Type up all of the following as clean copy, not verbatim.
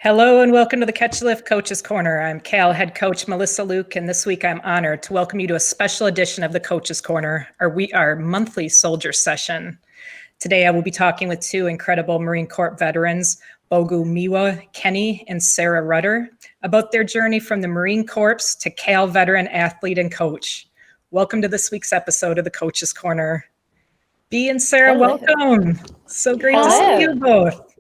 Hello and welcome to the Catch Lift Coaches Corner. I'm Cal head coach Melissa Luke, and this week I'm honored to welcome you to a special edition of the Coaches Corner, our monthly soldier session. Today I will be talking with two incredible Marine Corps veterans, Bogumila, Kenney, and Sarah Rudder, about their journey from the Marine Corps to Cal veteran athlete and coach. Welcome to this week's episode of the Coaches Corner. B and Sarah, Hello. welcome. So great to see you both.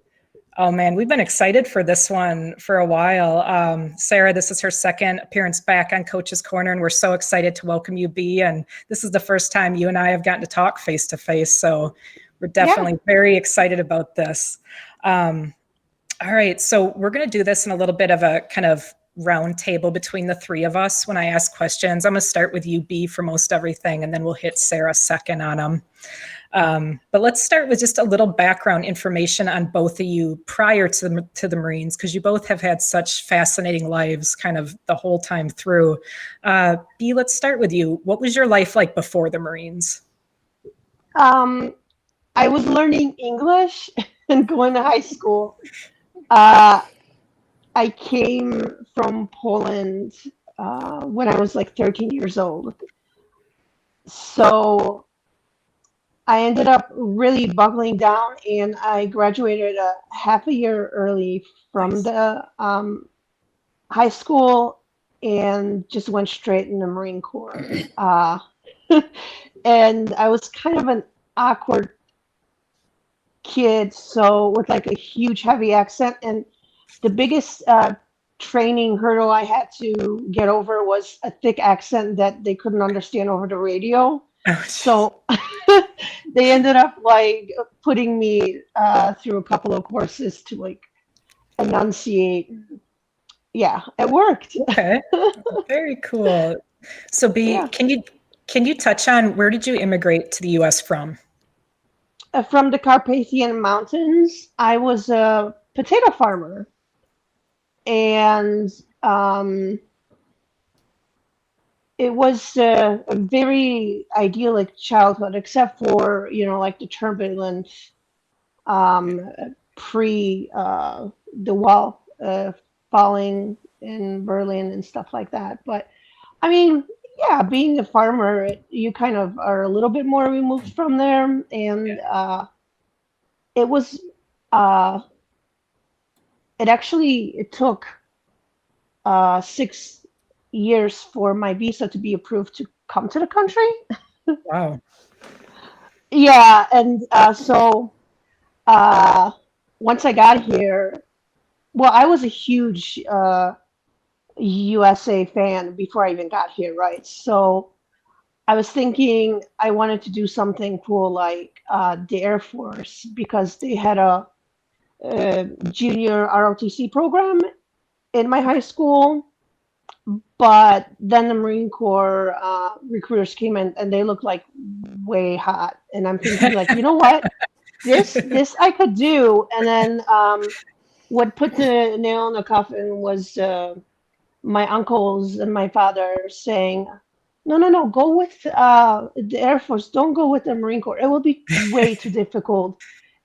Oh man, we've been excited for this one for a while. Sarah, this is her second appearance back on Coach's Corner, and we're so excited to welcome you, B. And this is the first time you and I have gotten to talk face to face, so we're definitely very excited about this. All right, so we're going to do this in a little bit of a kind of round table between the three of us when I ask questions. I'm going to start with you, B, for most everything, and then we'll hit Sarah second on them. But let's start with just a little background information on both of you prior to the Marines, because you both have had such fascinating lives kind of the whole time through. B, let's start with you. What was your life like before the Marines? I was learning English and going to high school. I came from Poland when I was like 13 years old. So I ended up really buckling down, and I graduated a half a year early from the high school and just went straight in the Marine Corps. And I was kind of an awkward kid, so with like a huge heavy accent. And the biggest training hurdle I had to get over was a thick accent that they couldn't understand over the radio. So they ended up like putting me through a couple of courses to like enunciate. Yeah, it worked. Okay, very cool. So B, Yeah. can you touch on where did you immigrate to the U.S. from? From the Carpathian Mountains. I was a potato farmer, and it was a very idyllic childhood, except for, like the turbulent pre the wall falling in Berlin and stuff like that. But I mean, yeah, being a farmer, you kind of are a little bit more removed from there, and it was it took 6 years for my visa to be approved to come to the country. Wow. Yeah, and so once I got here, well, I was a huge USA fan before I even got here, right? So I was thinking I wanted to do something cool like the Air Force, because they had a junior ROTC program in my high school. But then the Marine Corps recruiters came in, and they looked like way hot. And I'm thinking, like, you know what? This I could do. And then what put the nail in the coffin was my uncles and my father saying, no, go with the Air Force. Don't go with the Marine Corps. It will be way too difficult.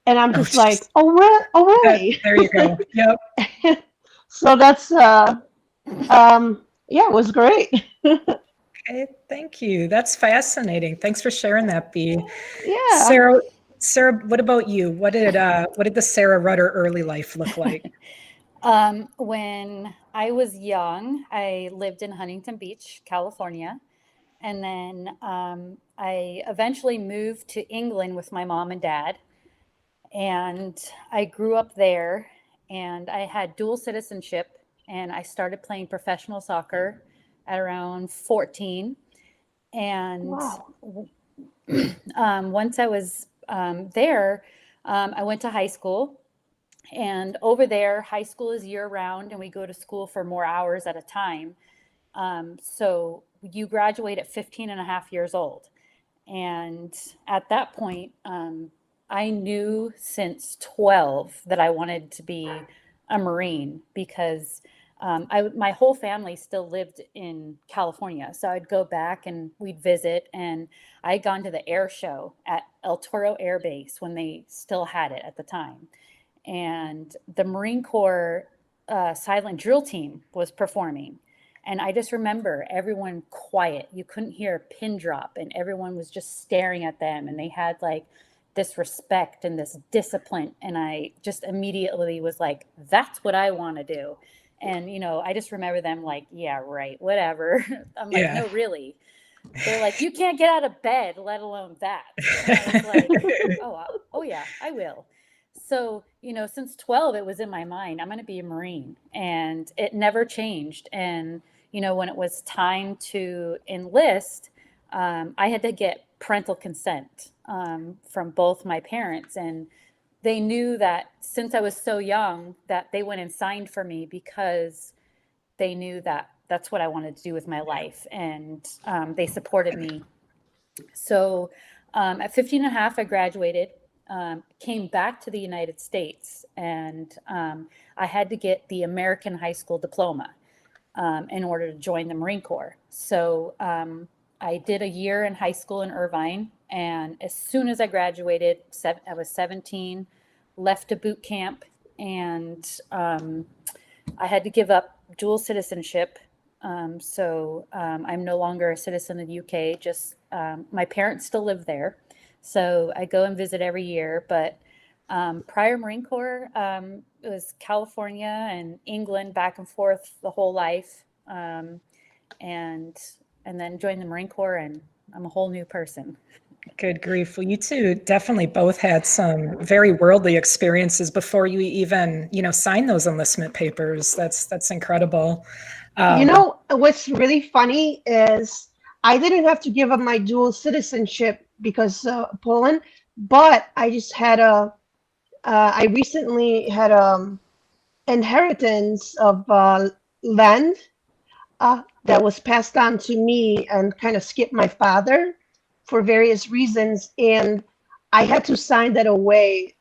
And I'm just like, oh, really? There you go. Yep. So that's yeah, it was great. Okay, thank you. That's fascinating. Thanks for sharing that, B. Yeah. Sarah, what about you? What did the Sarah Rudder early life look like? When I was young, I lived in Huntington Beach, California. And then I eventually moved to England with my mom and dad. And I grew up there, and I had dual citizenship, and I started playing professional soccer at around 14. And Wow. once I was there, I went to high school. And over there, high school is year round, and we go to school for more hours at a time. So you graduate at 15 and a half years old. And at that point, I knew since 12 that I wanted to be a Marine, because my whole family still lived in California. So I'd go back and we'd visit, and I'd gone to the air show at El Toro Air Base when they still had it at the time. And the Marine Corps silent drill team was performing. And I just remember everyone quiet. You couldn't hear a pin drop, and everyone was just staring at them. And they had like this respect and this discipline. And I just immediately was like, that's what I want to do. And, I just remember them like, yeah, right, whatever. I'm like, Yeah. no, really. They're like, you can't get out of bed, let alone that. And I was like, oh yeah, I will. So, since 12, it was in my mind, I'm going to be a Marine, and it never changed. And, when it was time to enlist, I had to get parental consent from both my parents. And they knew that since I was so young that they went and signed for me because they knew that that's what I wanted to do with my life. And they supported me. So at 15 and a half, I graduated, came back to the United States, and I had to get the American high school diploma in order to join the Marine Corps. So I did a year in high school in Irvine. And as soon as I graduated, I was 17, left a boot camp, and I had to give up dual citizenship. So I'm no longer a citizen of the UK, just my parents still live there. So I go and visit every year. But prior Marine Corps, it was California and England, back and forth the whole life. And then joined the Marine Corps, and I'm a whole new person. Good grief. Well, you two definitely both had some very worldly experiences before you even, signed those enlistment papers. That's incredible. What's really funny is I didn't have to give up my dual citizenship because Poland, but I just had I recently had inheritance of land that was passed on to me and kind of skipped my father for various reasons. And I had to sign that away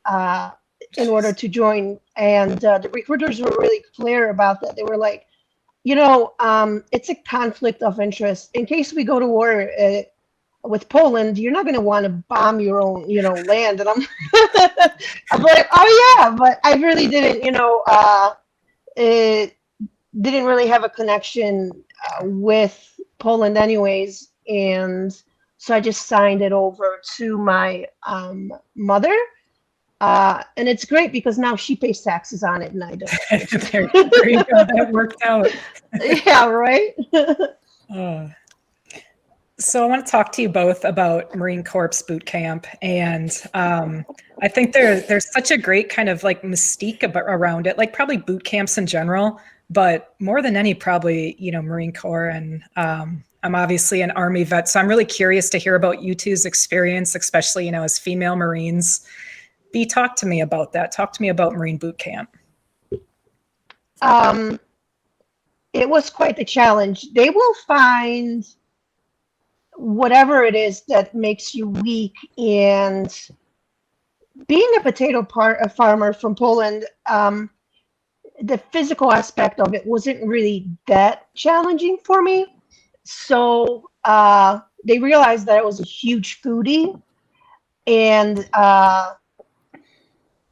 in order to join. And the recruiters were really clear about that. They were like, it's a conflict of interest. In case we go to war with Poland, you're not going to want to bomb your own, land. And I'm like, oh yeah, but I really didn't, it didn't really have a connection with Poland anyways. And so I just signed it over to my mother. And it's great because now she pays taxes on it and I don't. There you go. That worked out. Yeah, right? So I want to talk to you both about Marine Corps boot camp. And I think there's such a great kind of like mystique around it, like probably boot camps in general, but more than any, probably, Marine Corps. And I'm obviously an Army vet, so I'm really curious to hear about you two's experience, especially, as female Marines. B, talk to me about that. Talk to me about Marine boot camp. It was quite the challenge. They will find whatever it is that makes you weak. And being a potato farmer from Poland, the physical aspect of it wasn't really that challenging for me. So they realized that I was a huge foodie, and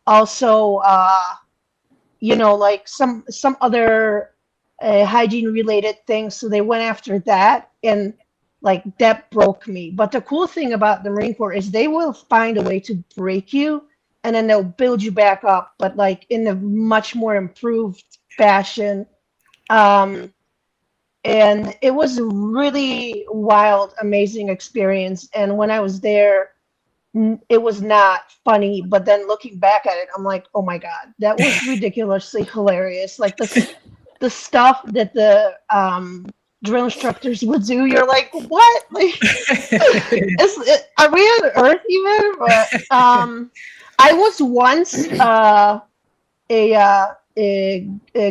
also, like some other hygiene related things. So they went after that, and like that broke me. But the cool thing about the Marine Corps is they will find a way to break you, and then they'll build you back up, but like in a much more improved fashion. And it was a really wild, amazing experience. And when I was there, it was not funny, but then looking back at it, I'm like, oh my God, that was ridiculously hilarious. Like the stuff that the drill instructors would do, you're like, what? Like, are we on Earth even? But I was once a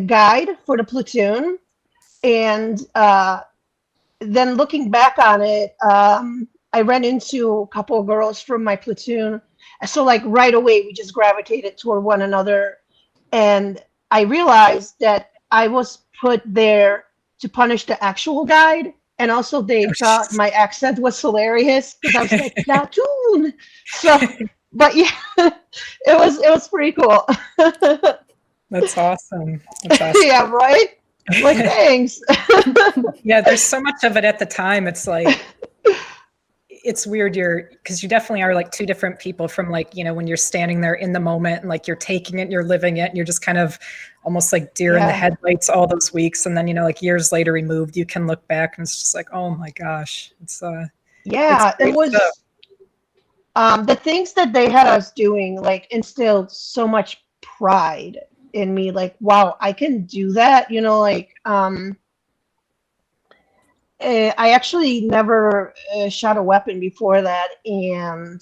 guide for the platoon, and then looking back on it, I ran into a couple of girls from my platoon. So like right away, we just gravitated toward one another. And I realized that I was put there to punish the actual guide. And also they thought my accent was hilarious because I was like, platoon. So, but yeah, it was pretty cool. That's awesome. That's awesome. Yeah, right? Like, thanks. Yeah, there's so much of it at the time. It's like, it's weird. Because you definitely are like two different people from like, when you're standing there in the moment and like you're taking it, and you're living it, and you're just kind of almost like deer in the headlights all those weeks. And then, like years later removed, you can look back and it's just like, oh my gosh. Yeah, it's it was the things that they had us doing like instilled so much pride in me. Like, wow, I can do that. I actually never shot a weapon before that, and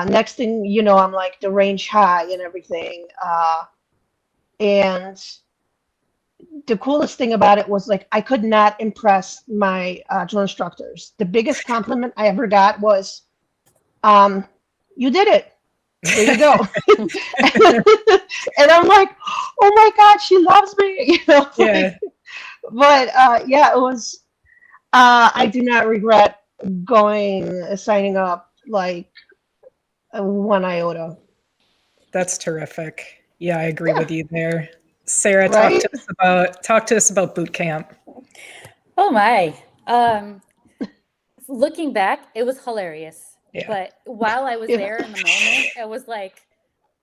next thing you know, I'm like the range high and everything. And the coolest thing about it was like I could not impress my drill instructors. The biggest compliment I ever got was, "You did it. There you go." And I'm like, "Oh my God, she loves me," Yeah. But yeah, it was. I do not regret signing up like one iota. That's terrific. Yeah, I agree with you there. Sarah, Right? talk to us about boot camp. Oh my. Looking back, it was hilarious. Yeah. But while I was there in the moment, I was like,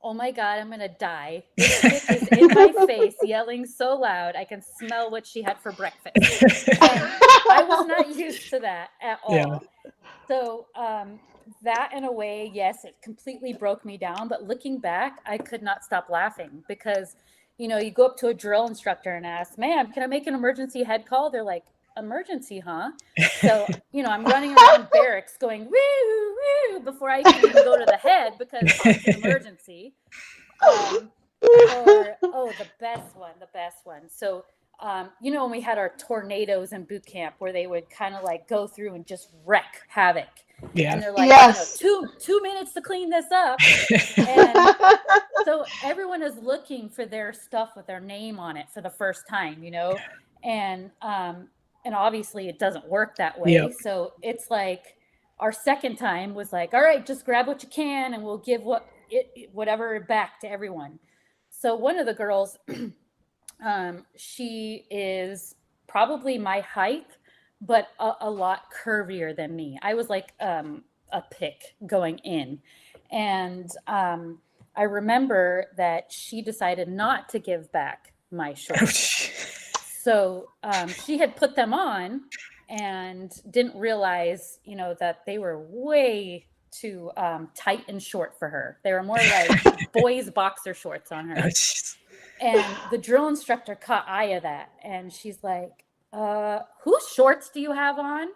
oh my God, I'm going to die. This chick is in my face yelling so loud. I can smell what she had for breakfast. And I was not used to that at all. Yeah. So that in a way, yes, it completely broke me down. But looking back, I could not stop laughing because, you go up to a drill instructor and ask, ma'am, can I make an emergency head call? They're like, emergency, huh? So, I'm running around barracks going, woo, woo, before I can even go to the head because it's an emergency. The best one. So, when we had our tornadoes in boot camp where they would kind of like go through and just wreak havoc. Yeah. And they're like, Yes. 2 minutes to clean this up. And so everyone is looking for their stuff with their name on it for the first time, and obviously it doesn't work that way. Yep. So it's like our second time was like, all right, just grab what you can and we'll give whatever back to everyone. So one of the girls, she is probably my height, but a lot curvier than me. I was like a pick going in. And I remember that she decided not to give back my shorts. So she had put them on and didn't realize, that they were way too tight and short for her. They were more like boys' boxer shorts on her. And the drill instructor caught eye of that. And she's like, whose shorts do you have on?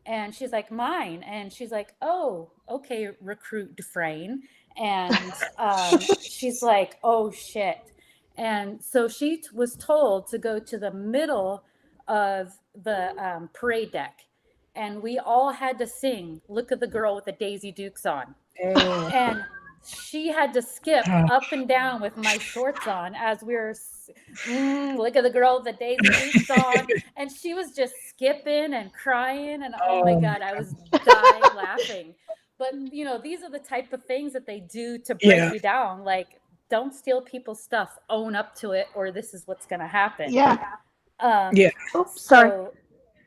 And she's like, mine. And she's like, oh, okay, recruit Dufresne. And she's like, oh, shit. And so she was told to go to the middle of the parade deck. And we all had to sing, Look at the Girl with the Daisy Dukes on. Oh. And she had to skip up and down with my shorts on as we were, look at the girl with the Daisy Dukes on. And she was just skipping and crying. And oh my God, I was dying laughing. But, these are the type of things that they do to break you down. Like, don't steal people's stuff, own up to it, or this is what's going to happen. Yeah. Oops, sorry.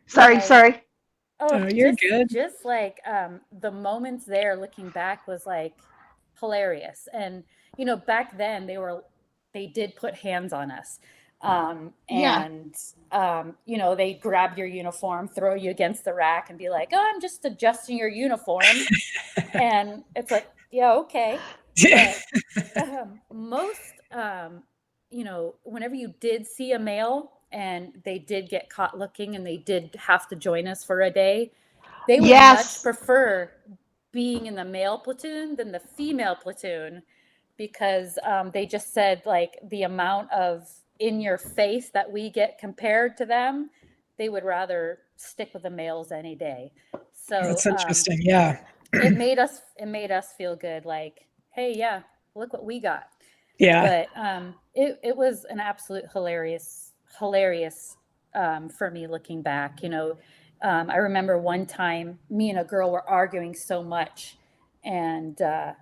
Sorry. Oh, you're good. Just like the moments there looking back was like hilarious. And, back then they did put hands on us. They grab your uniform, throw you against the rack and be like, oh, I'm just adjusting your uniform. And it's like, yeah, okay. But, most, whenever you did see a male and they did get caught looking and they did have to join us for a day, they would much prefer being in the male platoon than the female platoon because they just said like the amount of in your face that we get compared to them, they would rather stick with the males any day. So that's interesting. Yeah. It made us feel good. Like, hey, yeah, look what we got. Yeah. But it was an absolute hilarious for me looking back. I remember one time me and a girl were arguing so much and they're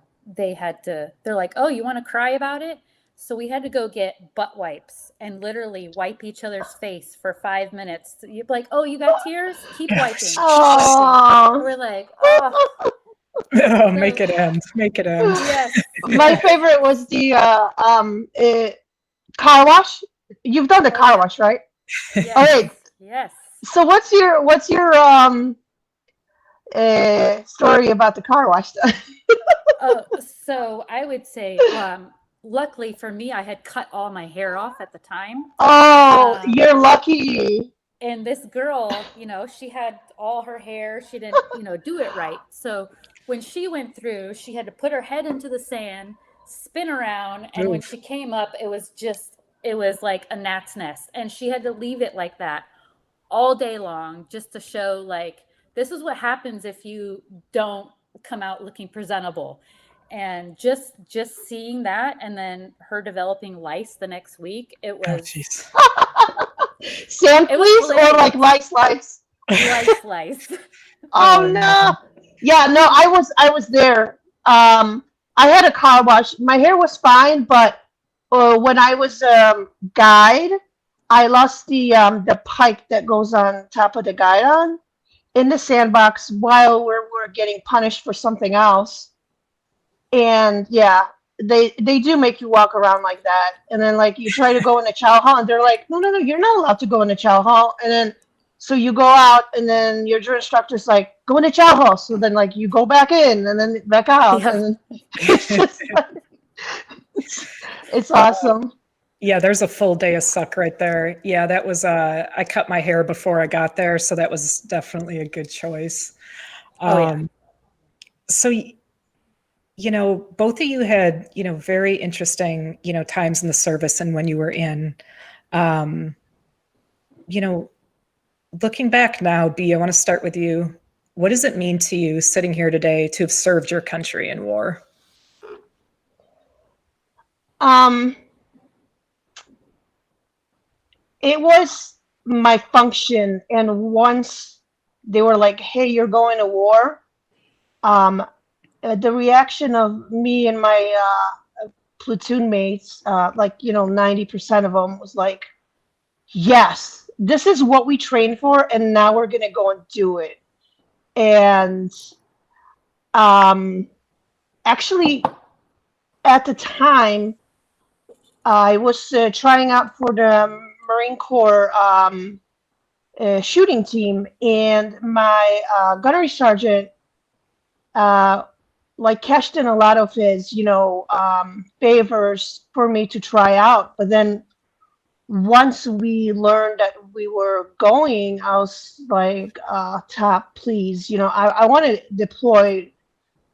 like, oh, you want to cry about it? So we had to go get butt wipes and literally wipe each other's face for 5 minutes. You'd be like, oh, you got tears? Keep wiping. Keep wiping. Oh, We're like, oh, Oh, so, make it end. Make it end. yes. my favorite was the car wash. You've done the Oh, car yeah. wash, right? Yes. All right. Yes. So what's your story about the car wash? Oh, so I would say, luckily for me, I had cut all my hair off at the time. Oh, you're lucky. And this girl, she had all her hair. She didn't, do it right. So when she went through, she had to put her head into the sand, spin around. And when she came up, it was like a gnat's nest. And she had to leave it like that all day long just to show like, this is what happens if you don't come out looking presentable. And just seeing that, and then her developing lice the next week, it was sand fleas or like lice? Lice. Oh no. Yeah, no, I was there. I had a car wash. My hair was fine, but when I was guide, I lost the pipe that goes on top of the guidon in the sandbox while we're getting punished for something else. And yeah, they do make you walk around like that. And then like you try to go in the chow hall and they're like, no, you're not allowed to go in the chow hall. And then so you go out and then your drill instructor's like, go in the chow hall. So then like you go back in and then back out. Yeah. And then it's just it's awesome. Yeah, there's a full day of suck right there. Yeah, that was I cut my hair before I got there, so that was definitely a good choice. So both of you had, very interesting, times in the service and when you were in. Looking back now, Bea, I want to start with you. What does it mean to you sitting here today to have served your country in war? It was my function, and once they were like, hey, you're going to war, the reaction of me and my platoon mates, 90% of them was like, yes, this is what we trained for, and now we're going to go and do it. And actually, at the time, I was trying out for the Marine Corps shooting team, and my gunnery sergeant cashed in a lot of his, favors for me to try out. But then once we learned that we were going, I was like, top, please, I want to deploy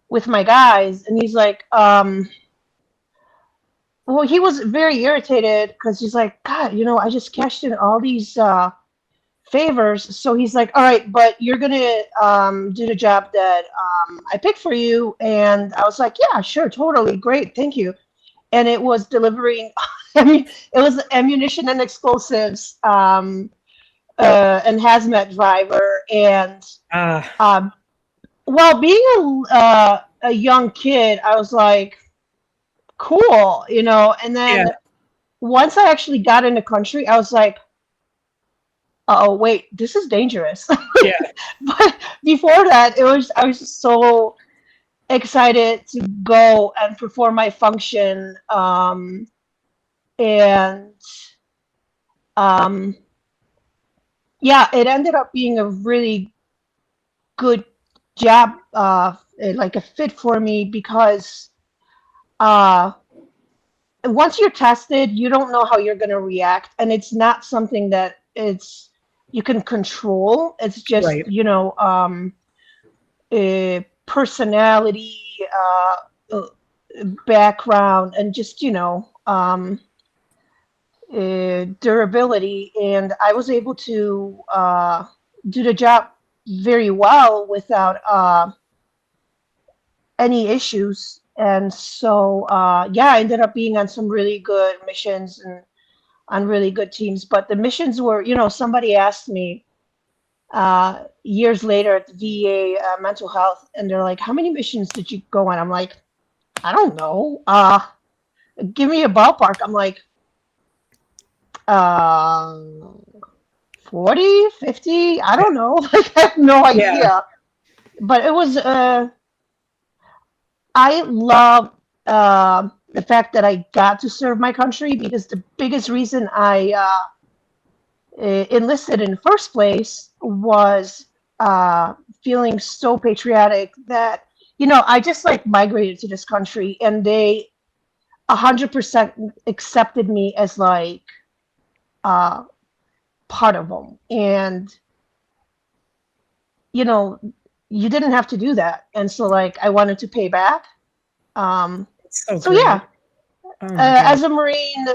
with my guys. And he's like, well, he was very irritated because he's like, God, I just cashed in all these favors. So he's like, all right, but you're going to do the job that I picked for you. And I was like, yeah, sure, totally, great, thank you. And it was delivering, it was ammunition and explosives and hazmat driver. And while being a young kid, I was like, cool, and then once I actually got in the country, I was like, oh wait, this is dangerous. Yeah. But before that, I was just so excited to go and perform my function. It ended up being a really good job, like a fit for me, because once you're tested, you don't know how you're going to react, and it's not something that you can control. It's just personality, background, and just durability. And I was able to do the job very well without any issues. And so, I ended up being on some really good missions and on really good teams. But the missions were, somebody asked me years later at the VA mental health, and they're like, how many missions did you go on? I'm like, I don't know. give me a ballpark. I'm like, 40, 50, I don't know. Like, I have no Yeah. idea. But it was, I love the fact that I got to serve my country, because the biggest reason I enlisted in the first place was feeling so patriotic that, I just like migrated to this country, and they 100% accepted me as like uh, part of them. And, you know, you didn't have to do that. And so, like, I wanted to pay back. It's so So great. yeah, Oh my God. as a Marine,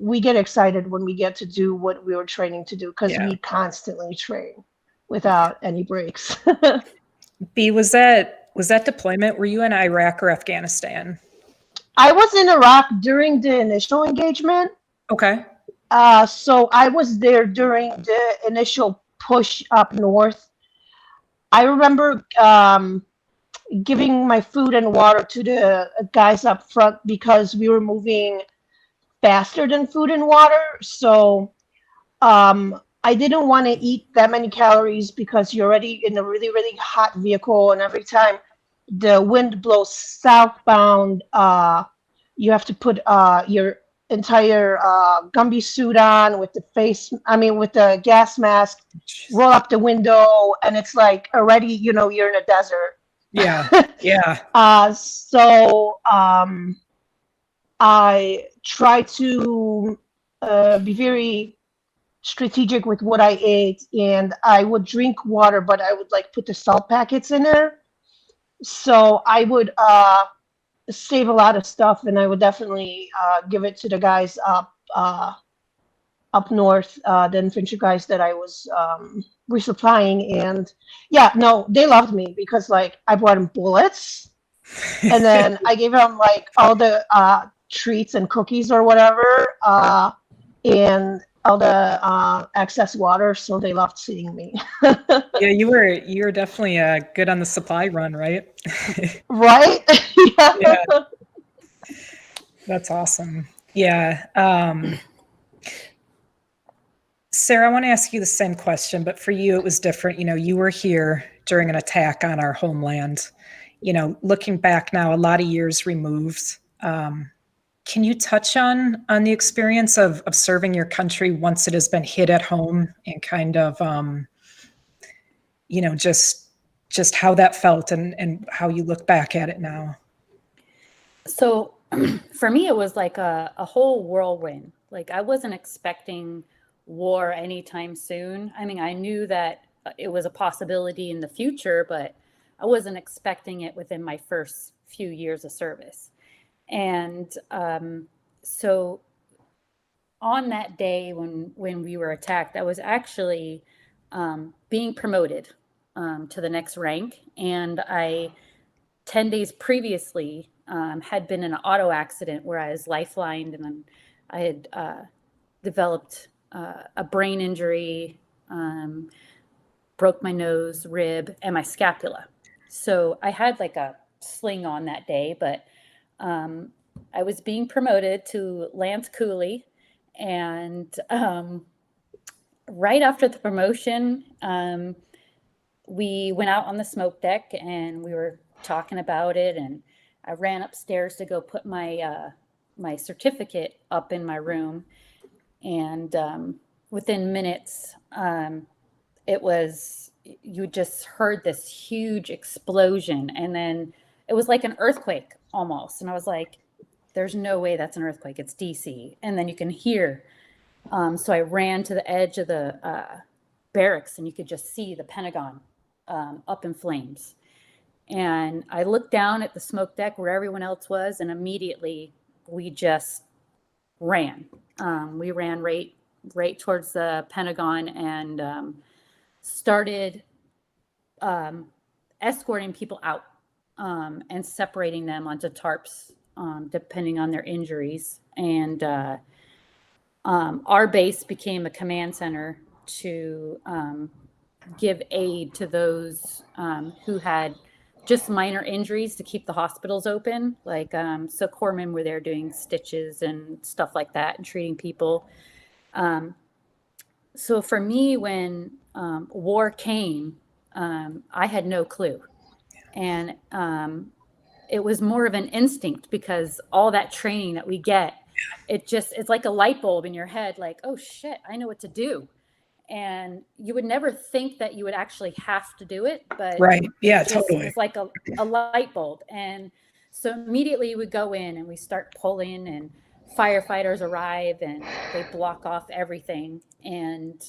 we get excited when we get to do what we were training to do, because Yeah. we constantly train without any breaks. B, was that deployment? Were you in Iraq or Afghanistan? I was in Iraq during the initial engagement. Okay. So I was there during the initial push up north. I remember giving my food and water to the guys up front, because we were moving faster than food and water. So I didn't want to eat that many calories, because you're already in a really, really hot vehicle. And every time the wind blows southbound, you have to put your entire Gumby suit on with with the gas mask, roll up the window, and it's like already, you're in a desert. Yeah. Yeah. So I try to be very strategic with what I ate, and I would drink water, but I would like put the salt packets in there. So I would save a lot of stuff, and I would definitely give it to the guys up north, the infantry guys that I was resupplying. And yeah, no, they loved me, because like I brought them bullets, and then I gave them like all the treats and cookies or whatever, and all the excess water. So they loved seeing me. Yeah, you were definitely good on the supply run, right? Right? Yeah, that's awesome. Yeah. Sarah, I want to ask you the same question, but for you, it was different. You were here during an attack on our homeland. Looking back now, a lot of years removed. Can you touch on the experience of serving your country once it has been hit at home, and kind of, just how that felt, and how you look back at it now? So for me, it was like a whole whirlwind. Like I wasn't expecting war anytime soon. I mean, I knew that it was a possibility in the future, but I wasn't expecting it within my first few years of service. And so on that day when we were attacked, I was actually being promoted to the next rank. And 10 days previously, had been in an auto accident where I was lifelined, and then I had developed a brain injury, broke my nose, rib, and my scapula. So I had like a sling on that day, but I was being promoted to Lance Cooley. And right after the promotion, we went out on the smoke deck and we were talking about it, and I ran upstairs to go put my my certificate up in my room, and within minutes, it was, you just heard this huge explosion, and then it was like an earthquake almost, and I was like, "There's no way that's an earthquake. It's DC." And then you can hear. So I ran to the edge of the barracks, and you could just see the Pentagon up in flames. And I looked down at the smoke deck where everyone else was, and immediately we just ran. We ran right towards the Pentagon, and started escorting people out, and separating them onto tarps, depending on their injuries. And our base became a command center to give aid to those who had just minor injuries to keep the hospitals open. Like, so corpsmen were there doing stitches and stuff like that and treating people. So for me, when war came, I had no clue. And it was more of an instinct, because all that training that we get, it's like a light bulb in your head, like, oh shit, I know what to do. And you would never think that you would actually have to do it, but right. Yeah, totally. it's like a light bulb. And so immediately we go in and we start pulling, and firefighters arrive and they block off everything. And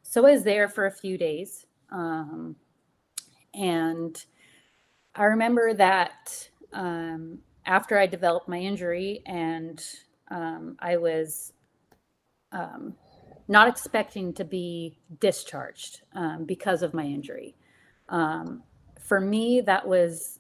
so I was there for a few days. And I remember that after I developed my injury, and I was not expecting to be discharged because of my injury. For me, that was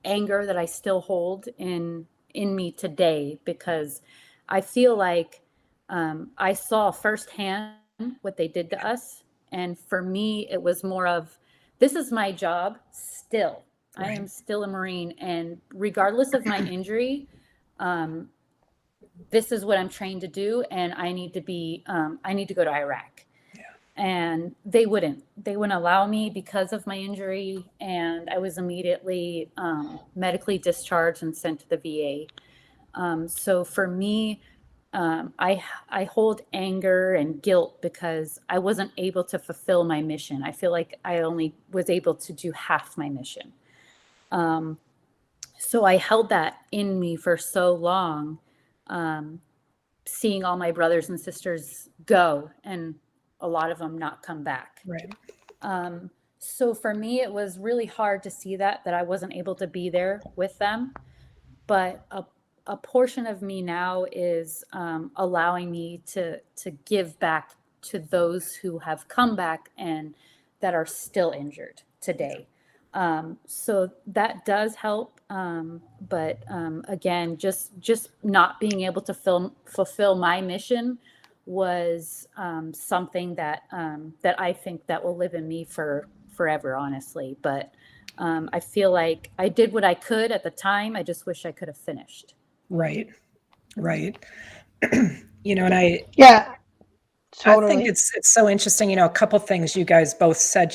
anger that I still hold in me today, because I feel like I saw firsthand what they did to us. And for me, it was more of, this is my job still. Right. I am still a Marine. And regardless of my injury, this is what I'm trained to do. And I need to go to Iraq. Yeah. And they wouldn't allow me because of my injury. And I was immediately medically discharged and sent to the VA. So for me, I hold anger and guilt because I wasn't able to fulfill my mission. I feel like I only was able to do half my mission. So I held that in me for so long, seeing all my brothers and sisters go and a lot of them not come back. Right. So for me, it was really hard to see that I wasn't able to be there with them. But a portion of me now is allowing me to give back to those who have come back and that are still injured today. So that does help. But again, just not being able to fulfill my mission was something that I think that will live in me forever, honestly. But I feel like I did what I could at the time. I just wish I could have finished. Right. And Yeah, totally. I think it's so interesting, a couple things you guys both said,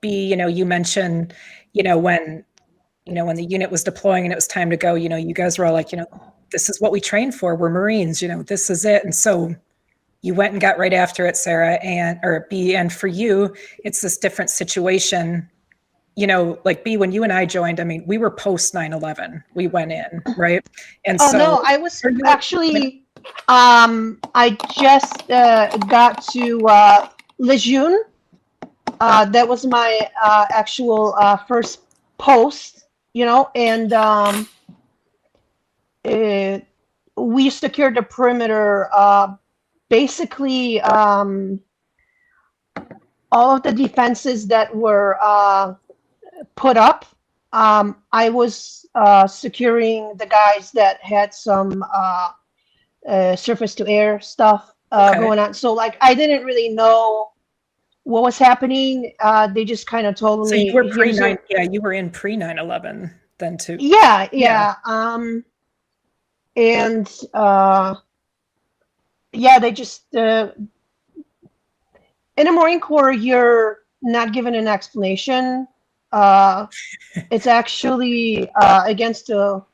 B, you mentioned, when the unit was deploying and it was time to go, you guys were all like, this is what we trained for. We're Marines, this is it. And so you went and got right after it, Sarah, or B, and for you, it's this different situation. Like B, when you and I joined, I mean, we were post 9/11. We went in, right? And no, I was actually, I just got to Lejeune. That was my actual first post, and we secured the perimeter. Basically, all of the defenses that were put up, I was securing the guys that had some surface to air stuff going on. So like, I didn't really know what was happening. They just kind of told me. So you were you were in pre 9/11 then too. Yeah. They just in the Marine Corps, you're not given an explanation. It's actually against all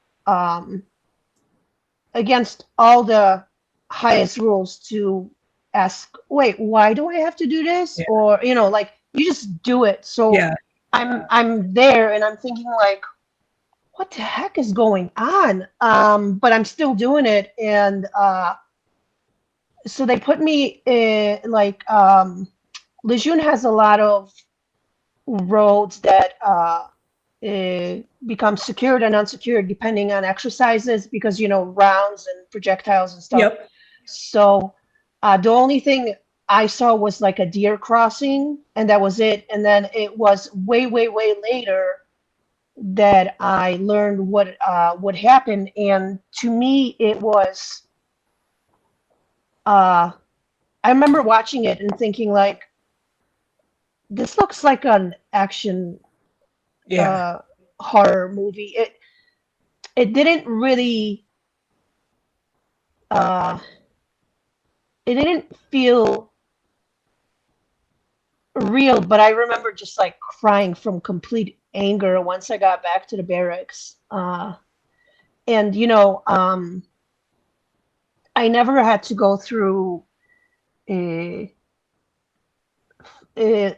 the highest rules to ask, wait, why do I have to do this? Yeah. Or like, you just do it. So yeah. I'm there and I'm thinking like, what the heck is going on? But I'm still doing it. And so they put me in, like, Lejeune has a lot of roads that become secured and unsecured depending on exercises, because rounds and projectiles and stuff. Yep. So the only thing I saw was like a deer crossing, and that was it. And then it was way later that I learned what happened. And to me, it was I remember watching it and thinking like, this looks like an action Yeah. horror movie. It didn't really it didn't feel real, but I remember just like crying from complete anger once I got back to the barracks. And I never had to go through uh, uh,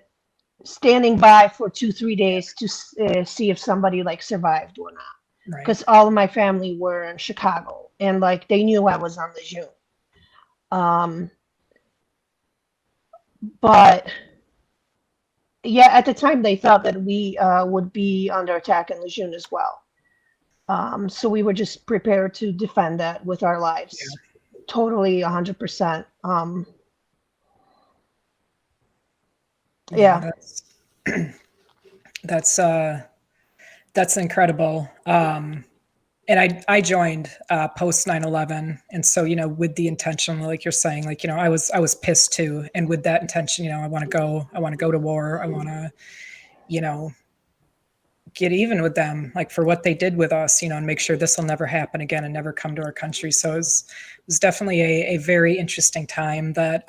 standing by for 2, 3 days to see if somebody like survived or not, Right. because all of my family were in Chicago and like they knew I was on Lejeune. But yeah, at the time they thought that we would be under attack in Lejeune as well. So we were just prepared to defend that with our lives. Totally 100%. Yeah, Yeah. that's incredible. And I joined post 9/11, and so with the intention, like you're saying, like I was pissed too, and with that intention, I want to go to war. I want to get even with them, like for what they did with us, and make sure this will never happen again and never come to our country. So it was definitely a very interesting time that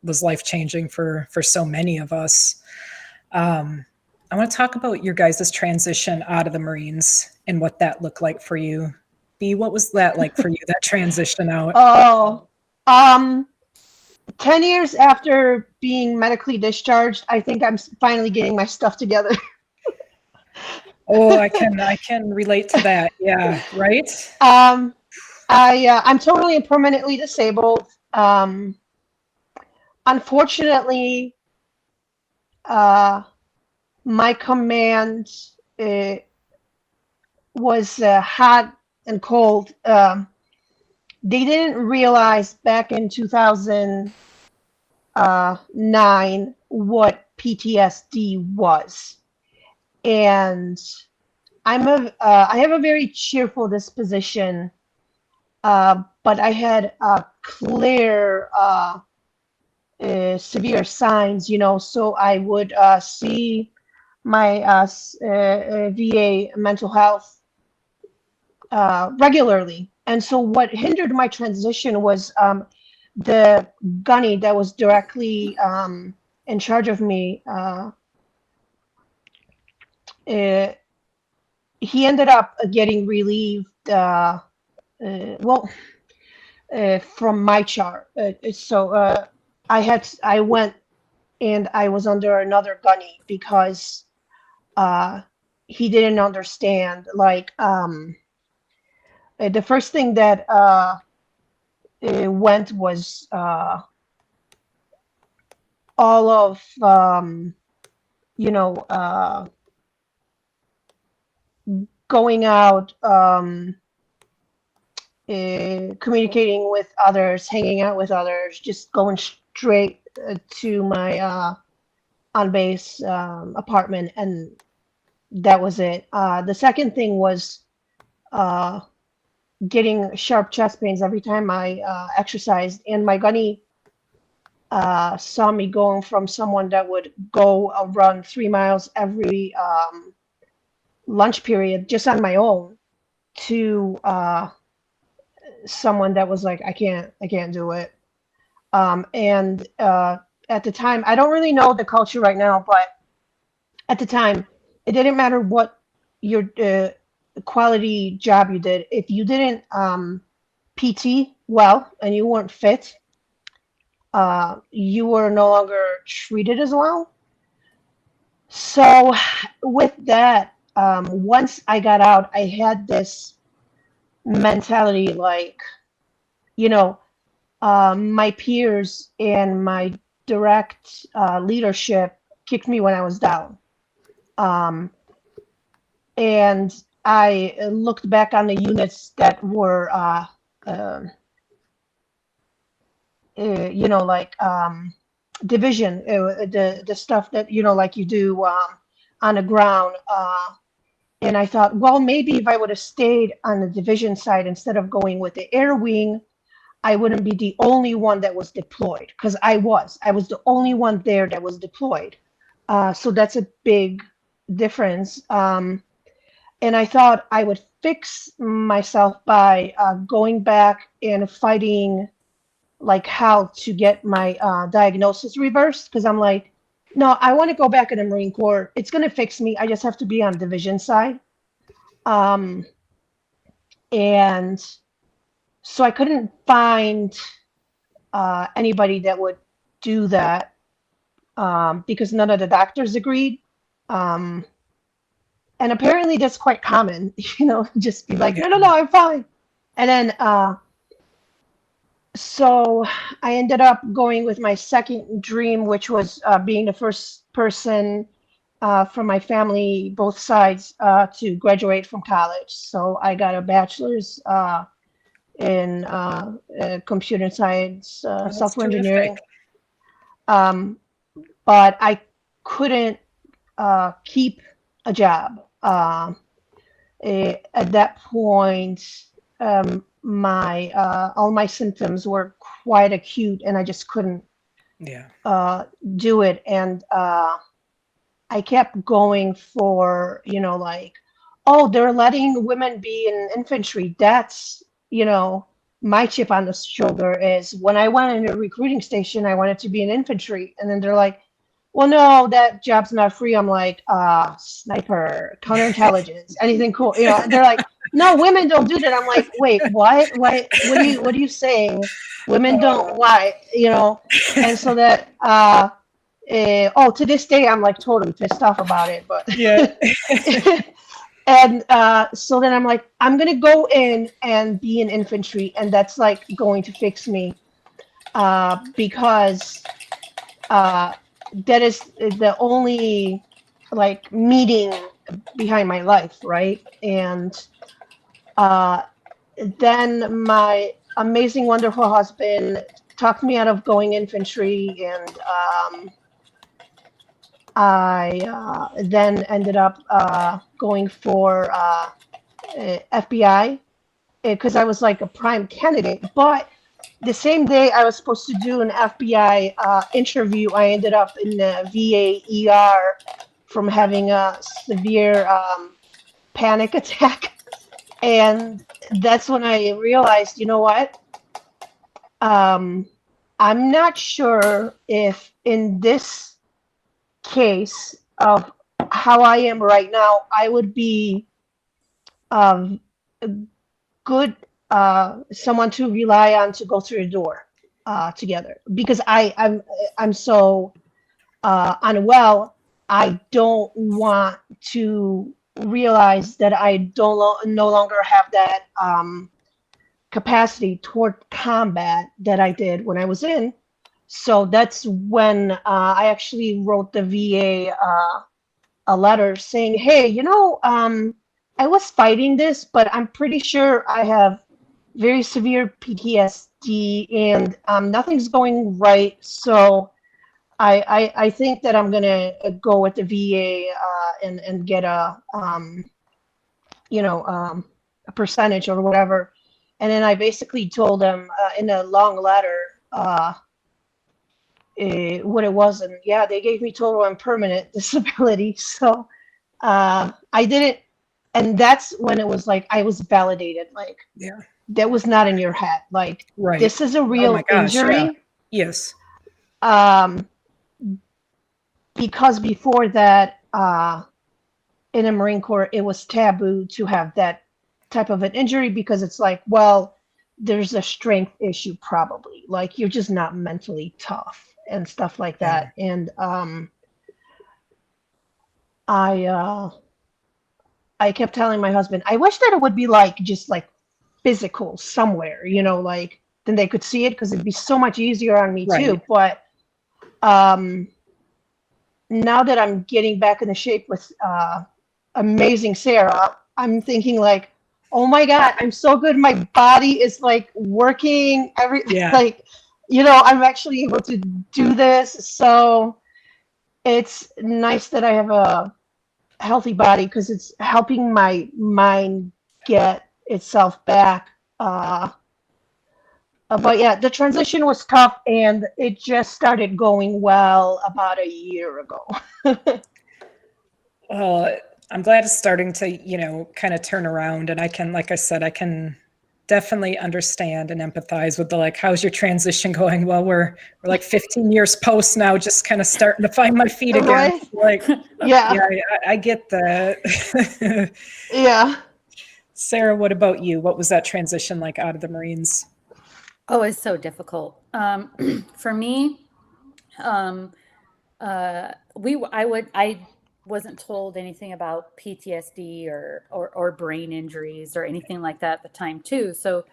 was life changing for so many of us. I want to talk about your guys' transition out of the Marines and what that looked like for you. B, what was that like for you, that transition out? Oh, 10 years after being medically discharged, I think I'm finally getting my stuff together. Oh, I can relate to that. Yeah, right? I'm totally and permanently disabled. Unfortunately, my command was hot and cold. They didn't realize back in 2009 what PTSD was, and I have a very cheerful disposition, but I had clear severe signs, so I would see my VA mental health regularly. And so what hindered my transition was the gunny that was directly in charge of me. He ended up getting relieved, from my chart. So I went and I was under another gunny because he didn't understand. Like the first thing that went was all of going out, communicating with others, hanging out with others, just going straight to my on base apartment, and that was it. The second thing was getting sharp chest pains every time I exercised, and my gunny saw me going from someone that would go run 3 miles every lunch period just on my own to someone that was like, I can't do it. And at the time, I don't really know the culture right now, but at the time, it didn't matter what your quality job you did. If you didn't PT well and you weren't fit, you were no longer treated as well. So with that, once I got out, I had this mentality like, my peers and my direct leadership kicked me when I was down. And I looked back on the units that were, like division, the stuff that, like you do on the ground. And I thought, well, maybe if I would have stayed on the division side instead of going with the air wing, I wouldn't be the only one that was deployed, because I was the only one there that was deployed. So that's a big difference. And I thought I would fix myself by going back and fighting like how to get my diagnosis reversed. Because I'm like, no, I want to go back in the Marine Corps. It's going to fix me. I just have to be on division side. And so I couldn't find anybody that would do that because none of the doctors agreed. And apparently that's quite common, just be like, no, I'm fine. And then, so I ended up going with my second dream, which was being the first person from my family, both sides, to graduate from college. So I got a bachelor's in computer science, software engineering. But I couldn't keep a job. At that point, my all my symptoms were quite acute, and I just couldn't do it. And I kept going for, like, oh, they're letting women be in infantry. That's, my chip on the shoulder is when I went in a recruiting station, I wanted to be in infantry. And then they're like, well, no, that job's not free. I'm like, sniper, counterintelligence, anything cool. And they're like, no, women don't do that. I'm like, wait, what? What are you saying? Women don't, why? And so that, to this day, I'm like totally pissed off about it, but yeah. And so then I'm like, I'm gonna go in and be in infantry, and that's like going to fix me, because that is the only like meaning behind my life, right? And then my amazing, wonderful husband talked me out of going infantry, and I then ended up going for FBI because I was like a prime candidate. But the same day I was supposed to do an FBI interview, I ended up in the VA ER from having a severe panic attack. And that's when I realized, you know what? I'm not sure if in this case of how I am right now, I would be good someone to rely on to go through the door together, because I'm so unwell. I don't want to realize that I no longer have that capacity toward combat that I did when I was in. So that's when I actually wrote the VA a letter saying, hey, I was fighting this, but I'm pretty sure I have very severe PTSD and nothing's going right. So I think that I'm going to go with the VA and get a percentage or whatever. And then I basically told them in a long letter what it was, and yeah, they gave me total and permanent disability. So I didn't, and that's when it was like I was validated. Like, that was not in your head. Like, this is a real injury. Yes. Because before that, in the Marine Corps, it was taboo to have that type of an injury because it's like, well, there's a strength issue probably. Like, you're just not mentally tough and stuff like that. And I kept telling my husband, I wish that it would be like just like physical somewhere, like then they could see it because it'd be so much easier on me too. But now that I'm getting back into shape with amazing Sarah, I'm thinking like, oh my God, I'm so good. My body is like working like, I'm actually able to do this. So it's nice that I have a healthy body because it's helping my mind get itself back. But yeah, the transition was tough and it just started going well about a year ago. Well, I'm glad it's starting to, kind of turn around. And I can, like I said, I can definitely understand and empathize with the, like, how's your transition going? Well, we're like 15 years post now, just kind of starting to find my feet again. Right? Like, Yeah. yeah, I get that. Yeah. Sarah, what about you? What was that transition like out of the Marines? Oh, it's so difficult. For me, I wasn't told anything about PTSD or brain injuries or anything like that at the time too. So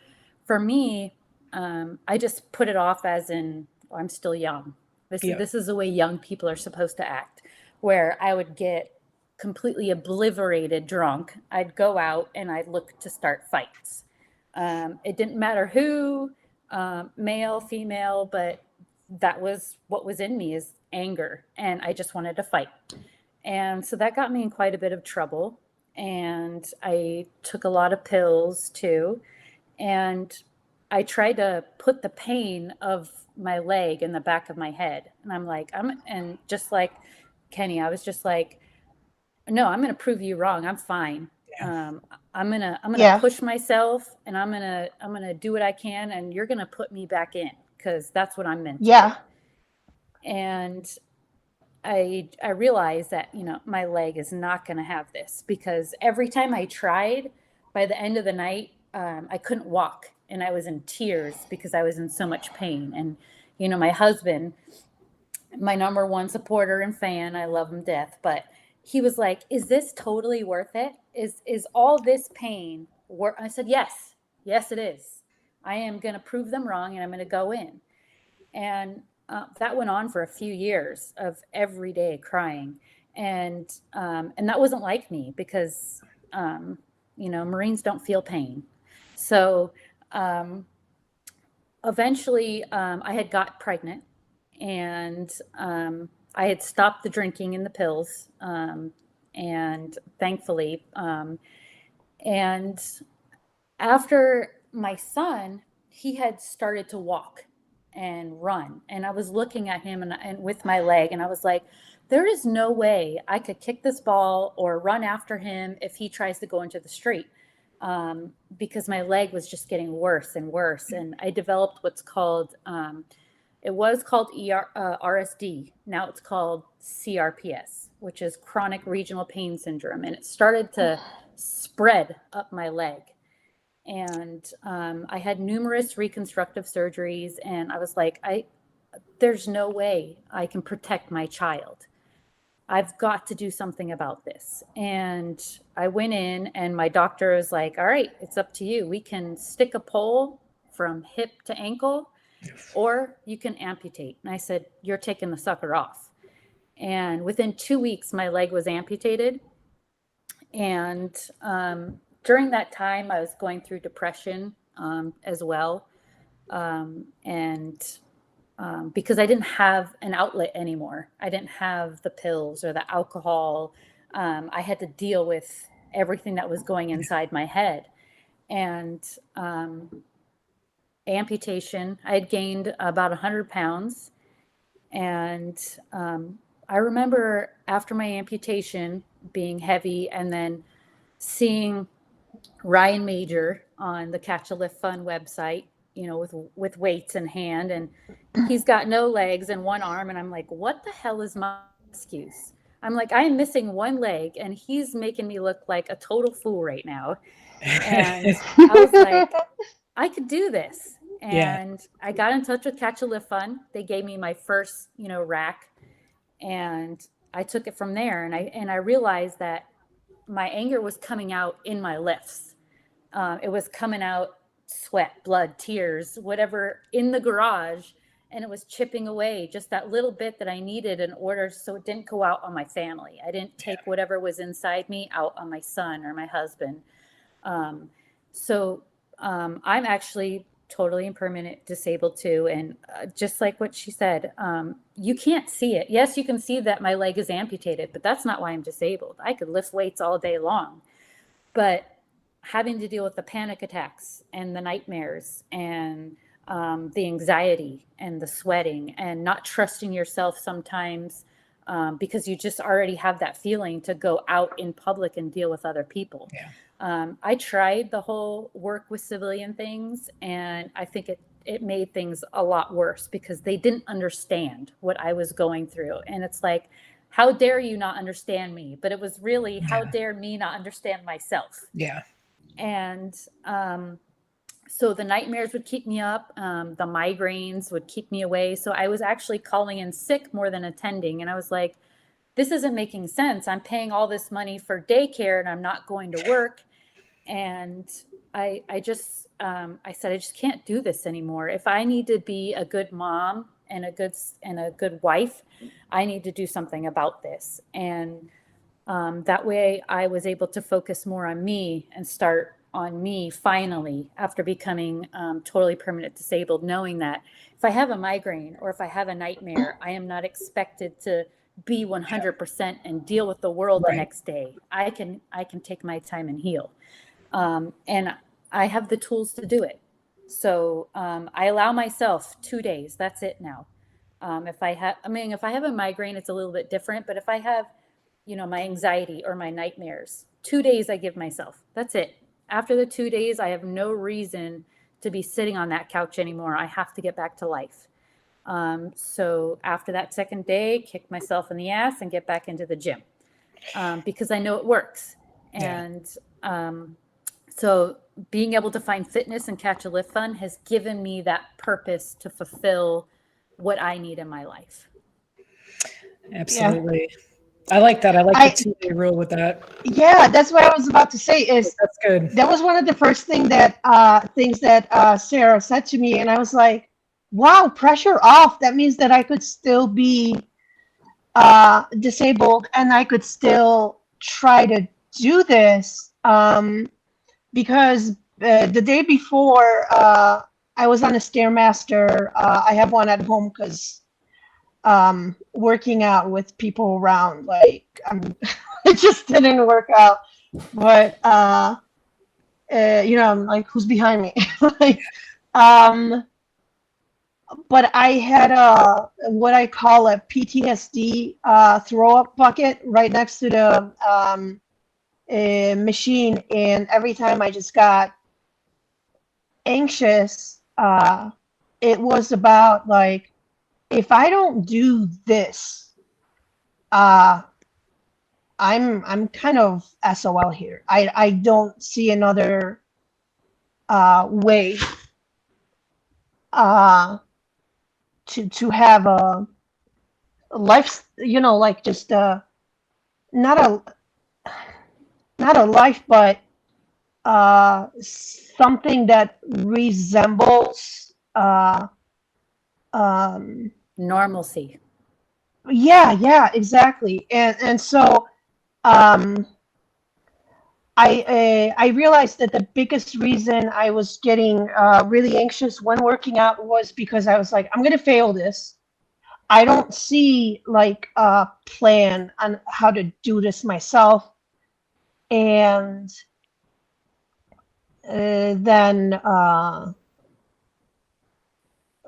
for me, I just put it off as in, oh, I'm still young. This is the way young people are supposed to act, where I would get completely obliterated drunk. I'd go out and I'd look to start fights. It didn't matter who, male, female, but that was what was in me, is anger, and I just wanted to fight. And so that got me in quite a bit of trouble. And I took a lot of pills too. And I tried to put the pain of my leg in the back of my head. And and just like Kenney, I was just like, no, I'm going to prove you wrong. I'm fine. I'm gonna push myself, and I'm gonna do what I can, and you're gonna put me back in, because that's what I'm meant to do. And I realized that, my leg is not going to have this, because every time I tried, by the end of the night, I couldn't walk, and I was in tears because I was in so much pain. And, my husband, my number one supporter and fan, I love him to death, but he was like, is this totally worth it? Is all this pain worth? I said, yes, it is. I am going to prove them wrong, and I'm going to go in. And that went on for a few years of every day crying. And that wasn't like me, because, Marines don't feel pain. So eventually I had got pregnant, and I had stopped the drinking and the pills. And thankfully, and after my son, he had started to walk and run, and I was looking at him and with my leg, and I was like, there is no way I could kick this ball or run after him if he tries to go into the street, because my leg was just getting worse and worse. And I developed what's called, it was called RSD. Now it's called CRPS, which is chronic regional pain syndrome. And it started to spread up my leg. And I had numerous reconstructive surgeries, and I was like, there's no way I can protect my child. I've got to do something about this. And I went in, and my doctor was like, all right, it's up to you. We can stick a pole from hip to ankle, or you can amputate. And I said, you're taking the sucker off. And within 2 weeks, my leg was amputated. And during that time, I was going through depression as well. Because I didn't have an outlet anymore. I didn't have the pills or the alcohol. I had to deal with everything that was going inside my head. And amputation, I had gained about 100 pounds. And I remember after my amputation being heavy, and then seeing Ryan Major on the Catch a Lift Fun website, with weights in hand, and he's got no legs and one arm. And I'm like, what the hell is my excuse? I'm like, I am missing one leg, and he's making me look like a total fool right now. And I was like, I could do this. And I got in touch with Catch a Lift Fun. They gave me my first, rack, and I took it from there. And I realized that my anger was coming out in my lifts. It was coming out sweat, blood, tears, whatever, in the garage. And it was chipping away just that little bit that I needed in order so it didn't go out on my family. I didn't take whatever was inside me out on my son or my husband. I'm actually totally and permanent disabled too. And just like what she said, you can't see it. Yes, you can see that my leg is amputated, but that's not why I'm disabled. I could lift weights all day long. But having to deal with the panic attacks and the nightmares and the anxiety and the sweating and not trusting yourself sometimes, because you just already have that feeling to go out in public and deal with other people. Yeah. I tried the whole work with civilian things, and I think it made things a lot worse because they didn't understand what I was going through. And it's like, how dare you not understand me? But it was really, how dare me not understand myself? Yeah. And so the nightmares would keep me up. The migraines would keep me away. So I was actually calling in sick more than attending. And I was like, this isn't making sense. I'm paying all this money for daycare and I'm not going to work. And I said, I just can't do this anymore. If I need to be a good mom and a good wife, I need to do something about this. And that way I was able to focus more on me and start on me finally after becoming totally permanent disabled, knowing that if I have a migraine or if I have a nightmare, I am not expected to be 100% and deal with the world the next day. I can take my time and heal. And I have the tools to do it. So I allow myself 2 days. That's it now. If I have a migraine, it's a little bit different. But if I have, my anxiety or my nightmares, 2 days I give myself. That's it. After the 2 days, I have no reason to be sitting on that couch anymore. I have to get back to life. So after that second day, kick myself in the ass and get back into the gym because I know it works. And so being able to find fitness and Catch a Lift Fund has given me that purpose to fulfill what I need in my life. Absolutely. Yeah. I like that. I like the 2-day rule with that. Yeah, that's what I was about to say. That's good. That was one of the first things that Sarah said to me, and I was like, "Wow, pressure off. That means that I could still be disabled, and I could still try to do this." Because the day before, I was on a Stairmaster. I have one at home because working out with people around, like, it just didn't work out. But I'm like, who's behind me? Like, but I had what I call a PTSD throw up bucket right next to the machine, and every time I just got anxious, it was about like, if I don't do this, I'm kind of SOL here. I don't see another way to have a life, like just not a life, but something that resembles normalcy. Yeah, exactly. And so I realized that the biggest reason I was getting really anxious when working out was because I was like, I'm gonna fail this. I don't see like a plan on how to do this myself. And then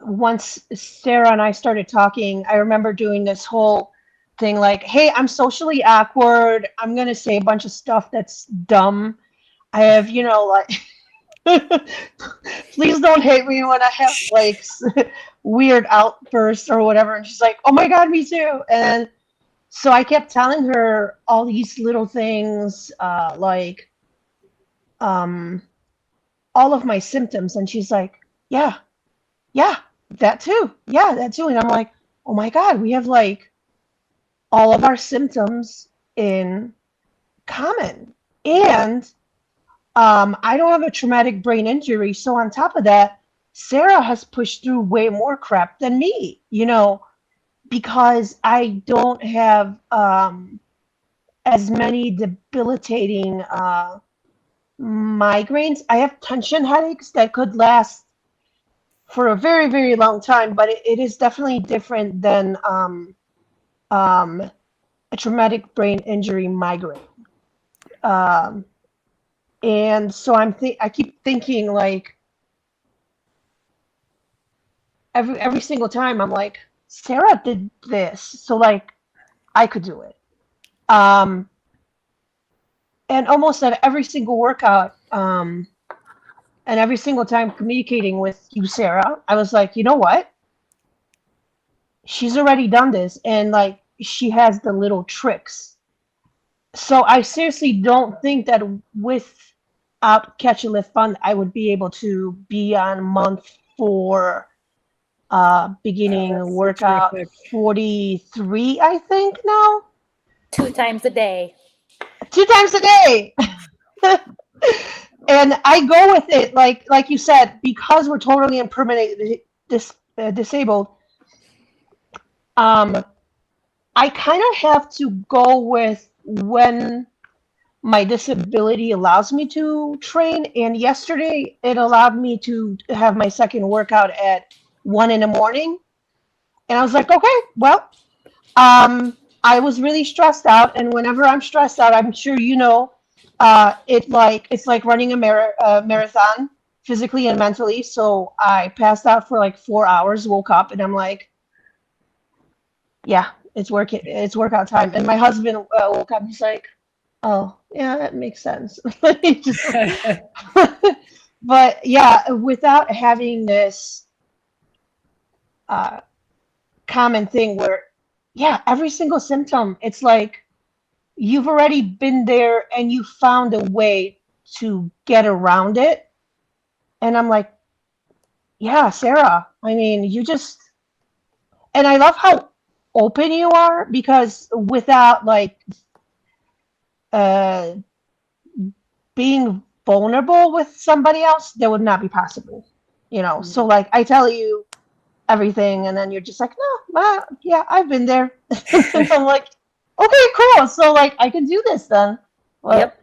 once Sarah and I started talking, I remember doing this whole thing like, hey, I'm socially awkward. I'm going to say a bunch of stuff that's dumb. I have, like, please don't hate me when I have like weird outbursts or whatever. And she's like, oh my God, me too. And so I kept telling her all these little things, like all of my symptoms. And she's like, yeah, that too. Yeah, that too. And I'm like, oh my God, we have like all of our symptoms in common. And I don't have a traumatic brain injury. So on top of that, Sarah has pushed through way more crap than me, because I don't have as many debilitating migraines. I have tension headaches that could last for a very, very long time, but it is definitely different than a traumatic brain injury migraine. And so I keep thinking like every single time I'm like, Sarah did this, so like I could do it. And almost at every single workout, and every single time communicating with you, Sarah, I was like, you know what? She's already done this, and like she has the little tricks. So I seriously don't think that without Catch and Lift Fund, I would be able to be on month 4, beginning That's so workout terrific. 43, I think now. 2 times a day. 2 times a day. And I go with it, like you said, because we're totally and permanently disabled. I kind of have to go with when my disability allows me to train. And yesterday, it allowed me to have my second workout at 1 in the morning. And I was like, okay, well, I was really stressed out. And whenever I'm stressed out, I'm sure you know, it's like running a marathon physically and mentally. So I passed out for like 4 hours, woke up, and I'm like, yeah, it's workout time. And my husband woke up, he's like, oh, yeah, that makes sense. He just- but yeah, without having this common thing where, yeah, every single symptom, it's like you've already been there and you found a way to get around it. And I'm like, yeah, Sarah, I mean, and I love how open you are, because without like uh, being vulnerable with somebody else, that would not be possible, you know? Mm-hmm. So like I tell you everything and then you're just like, no, yeah, I've been there. And I'm like, okay, cool. So like I can do this then. Well, Yep.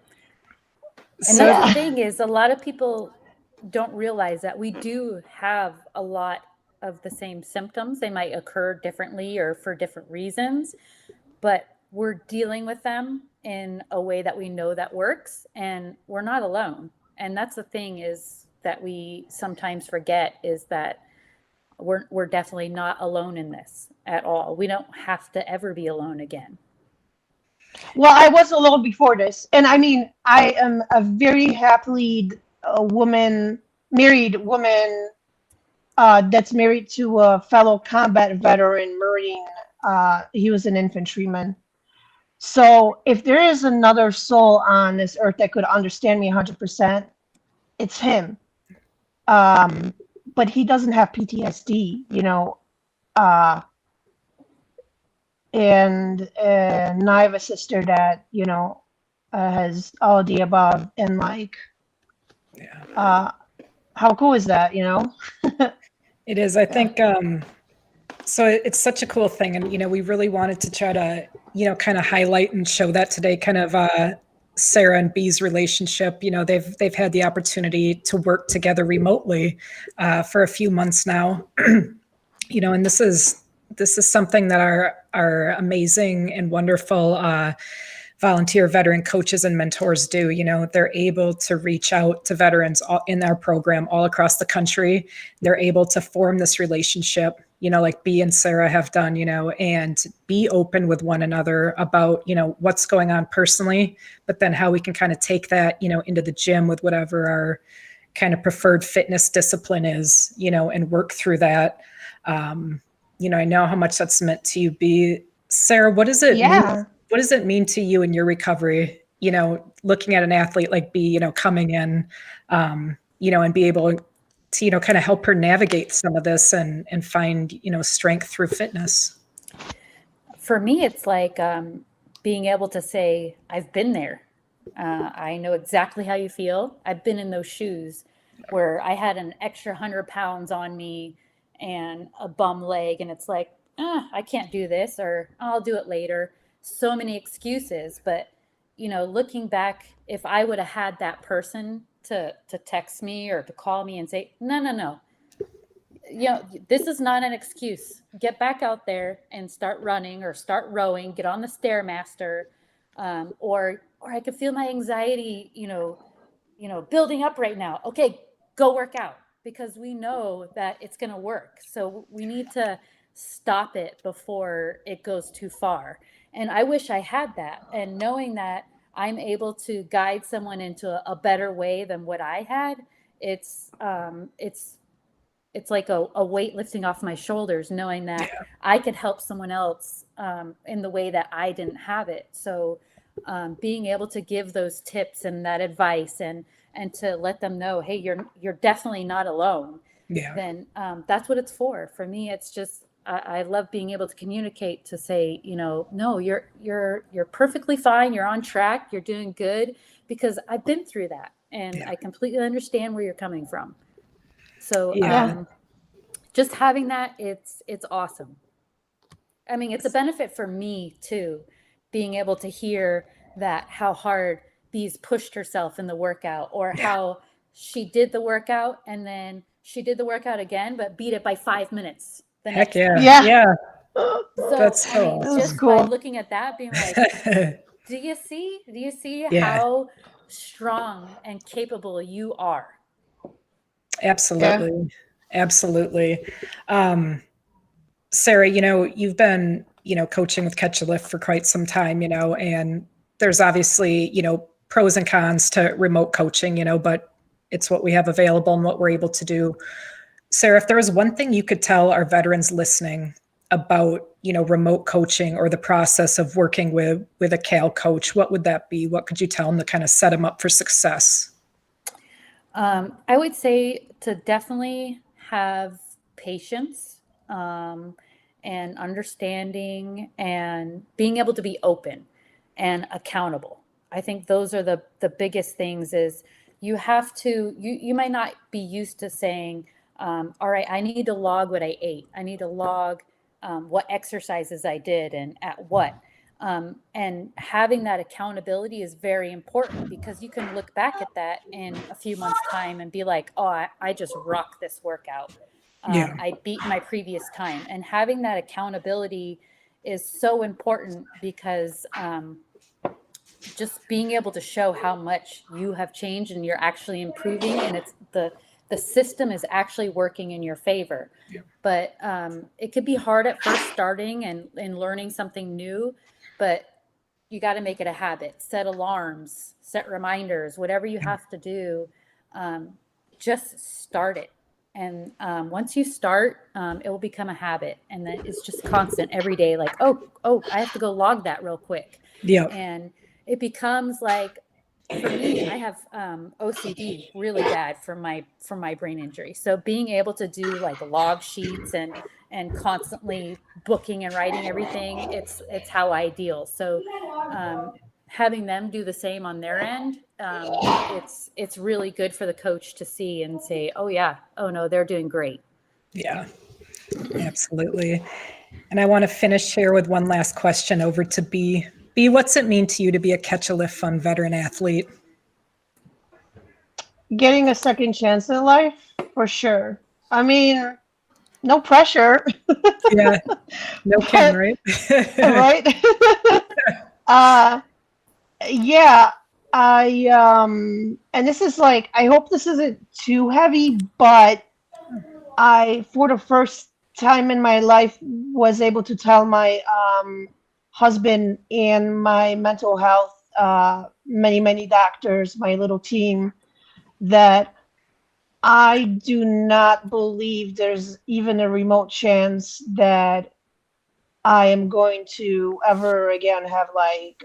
And So, that's the thing, is a lot of people don't realize that we do have a lot of the same symptoms. They might occur differently or for different reasons, but we're dealing with them in a way that we know that works, and we're not alone. And that's the thing, is that we sometimes forget, is that we're definitely not alone in this at all. We don't have to ever be alone again. well, I was alone before this. And I mean, I am a very happily married woman that's married to a fellow combat veteran Marine. He was an infantryman. So if there is another soul on this earth that could understand me 100%, it's him. But he doesn't have PTSD, you know. And I have a sister that, you know, has all the above. And like, yeah, how cool is that, you know? it is. I think so. It's such a cool thing, and we really wanted to try to kind of highlight and show that today. Kind of Sarah and Bee's relationship. They've had the opportunity to work together remotely for a few months now. And this is something that our amazing and wonderful volunteer veteran coaches and mentors do. They're able to reach out to veterans in our program all across the country. They're able to form this relationship, like Bee and Sarah have done, and be open with one another about, what's going on personally, but then how we can kind of take that, into the gym with whatever our kind of preferred fitness discipline is, and work through that. I know how much that's meant to you, Bee. Sarah, what does it mean? What does it mean to you in your recovery? Looking at an athlete like Bee, coming in, and be able to, kind of help her navigate some of this and find, strength through fitness. For me, it's like being able to say, I've been there. I know exactly how you feel. I've been in those shoes where I had an extra 100 pounds on me and a bum leg. And it's like, I can't do this, or I'll do it later. So many excuses. But, looking back, if I would have had that person to text me or to call me and say, no, this is not an excuse. Get back out there and start running or start rowing, get on the Stairmaster. Or I could feel my anxiety, building up right now. Okay, go work out, because we know that it's going to work. So we need to stop it before it goes too far. And I wish I had that. And knowing that I'm able to guide someone into a better way than what I had, it's like a weight lifting off my shoulders, knowing that I could help someone else in the way that I didn't have it. So being able to give those tips and that advice and to let them know, hey, you're definitely not alone. Yeah. Then that's what it's for. For me, it's just I love being able to communicate, to say, no, you're perfectly fine. You're on track. You're doing good, because I've been through that, and I completely understand where you're coming from. So just having that, it's awesome. I mean, it's a benefit for me too, being able to hear that how hard Bee's pushed herself in the workout, or how she did the workout and then she did the workout again, but beat it by 5 minutes. Heck yeah. So, that's so I mean, awesome. just by looking at that, being like, do you see how strong and capable you are? Absolutely. Absolutely. Sarah, you've been, coaching with Catch a Lift for quite some time, and there's obviously, pros and cons to remote coaching, but it's what we have available and what we're able to do. Sarah, if there was one thing you could tell our veterans listening about, remote coaching or the process of working with a CAL coach, what would that be? What could you tell them to kind of set them up for success? I would say to definitely have patience and understanding, and being able to be open and accountable. I think those are the biggest things. Is you have to, you might not be used to saying, all right, I need to log what I ate. I need to log what exercises I did and at what. And having that accountability is very important, because you can look back at that in a few months' time and be like, oh, I just rocked this workout. I beat my previous time. And having that accountability is so important, because just being able to show how much you have changed and you're actually improving, and it's the system is actually working in your favor. But it could be hard at first, starting and learning something new, but you got to make it a habit. Set alarms, set reminders, whatever you have to do. Just start it. And once you start, it will become a habit. And then it's just constant every day. Like, oh, I have to go log that real quick. And it becomes like, for me, I have OCD really bad from my brain injury. So being able to do like log sheets and constantly booking and writing everything, it's how I deal. So having them do the same on their end, it's really good for the coach to see and say, oh yeah, oh no, they're doing great. Yeah, absolutely. And I want to finish here with one last question over to Bee. Bee, what's it mean to you to be a Catch a Lift Fun veteran athlete? Getting a second chance in life, for sure. I mean, no pressure. No kidding, right? Right? And this is like, I hope this isn't too heavy, but I, for the first time in my life, was able to tell my husband and my mental health, many doctors, my little team, that I do not believe there's even a remote chance that I am going to ever again have like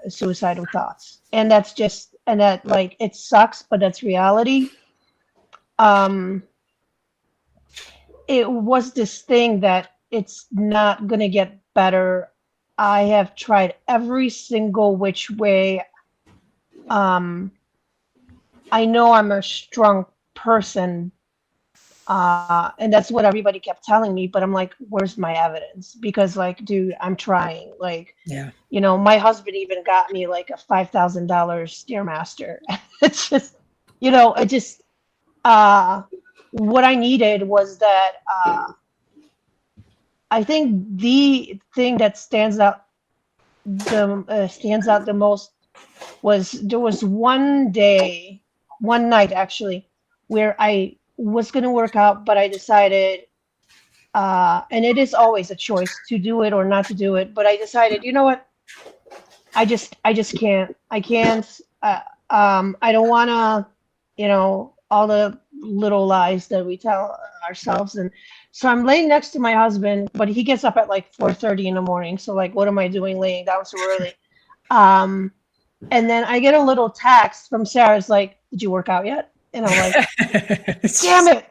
suicidal thoughts. And that's just, and that, like, it sucks, but that's reality. It was this thing that it's not going to get better. I have tried every single which way. I know I'm a strong person, and that's what everybody kept telling me, but I'm like, where's my evidence? Because, like, dude, I'm trying. Like, my husband even got me like a $5,000 Stairmaster. It's just, what I needed was that. I think the thing that stands out the most was, there was one night actually, where I was going to work out, but I decided and it is always a choice to do it or not to do it. But I decided, you know what? I just can't. I can't. I don't want to, all the little lies that we tell ourselves. And so I'm laying next to my husband, but he gets up at like 4:30 in the morning. So like, what am I doing laying down so early? And then I get a little text from Sarah's like, did you work out yet? And I'm like, damn it.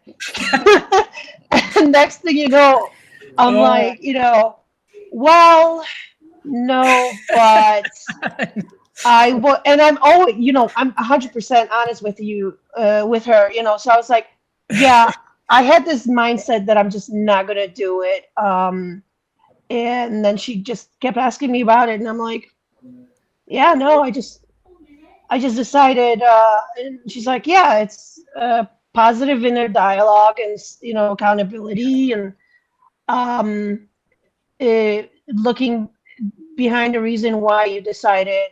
And next thing you know, I'm like, well, no, but and I'm always, I'm 100% honest with you, with her, so I was like, yeah, I had this mindset that I'm just not going to do it. And then she just kept asking me about it. And I'm like, yeah, no, I just decided, and she's like, yeah, it's positive inner dialogue and, accountability and looking behind the reason why you decided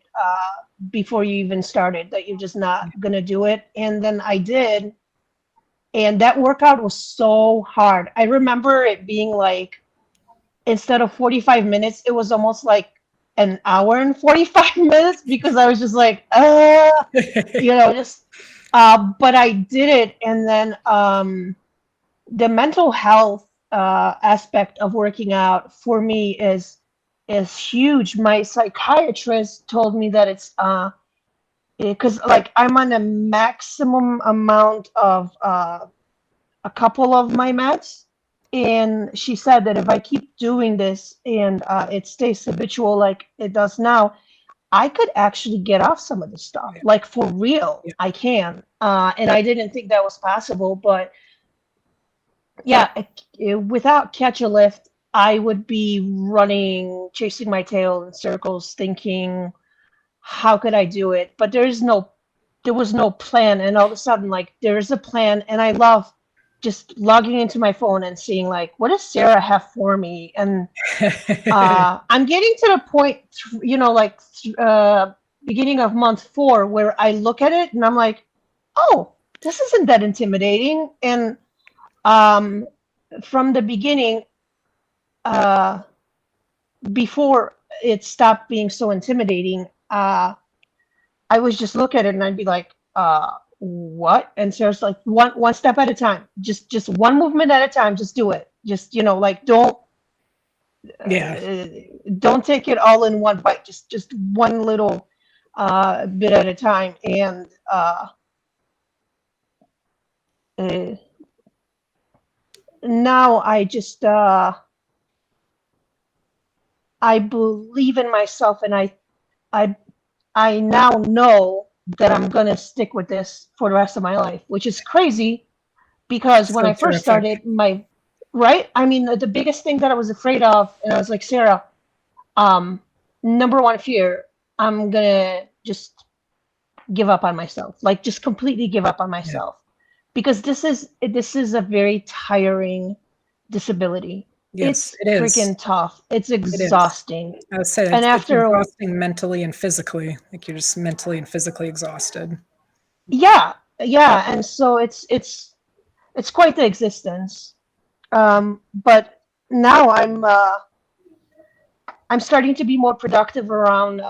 before you even started that you're just not going to do it. And then I did. And that workout was so hard. I remember it being like, instead of 45 minutes, it was almost like an hour and 45 minutes because I was just like, but I did it. And then the mental health aspect of working out for me is huge. My psychiatrist told me that it's because like I'm on a maximum amount of a couple of my meds. And she said that if I keep doing this and it stays habitual like it does now, I could actually get off some of this stuff. Like for real, I can. And I didn't think that was possible. But yeah, without Catch a Lift, I would be running, chasing my tail in circles, thinking, how could I do it? But there was no plan. And all of a sudden, like, there is a plan. And I love just logging into my phone and seeing like, what does Sarah have for me? And I'm getting to the point, beginning of month 4 where I look at it and I'm like, oh, this isn't that intimidating. And from the beginning, before it stopped being so intimidating, I was just look at it and I'd be like, what? And Sarah's like, one step at a time, just one movement at a time, just do it. Just, don't take it all in one bite, just one little bit at a time. And now I just I believe in myself, and I now know that I'm going to stick with this for the rest of my life, which is crazy because when I first started right? I mean, the biggest thing that I was afraid of, and I was like, Sarah, number one fear, I'm going to just give up on myself, like just completely give up on myself, because this is a very tiring disability. Yes, it is freaking tough. It's exhausting. I would say it's exhausting mentally and physically. Like you're just mentally and physically exhausted. Yeah. And so it's quite the existence. But now I'm starting to be more productive around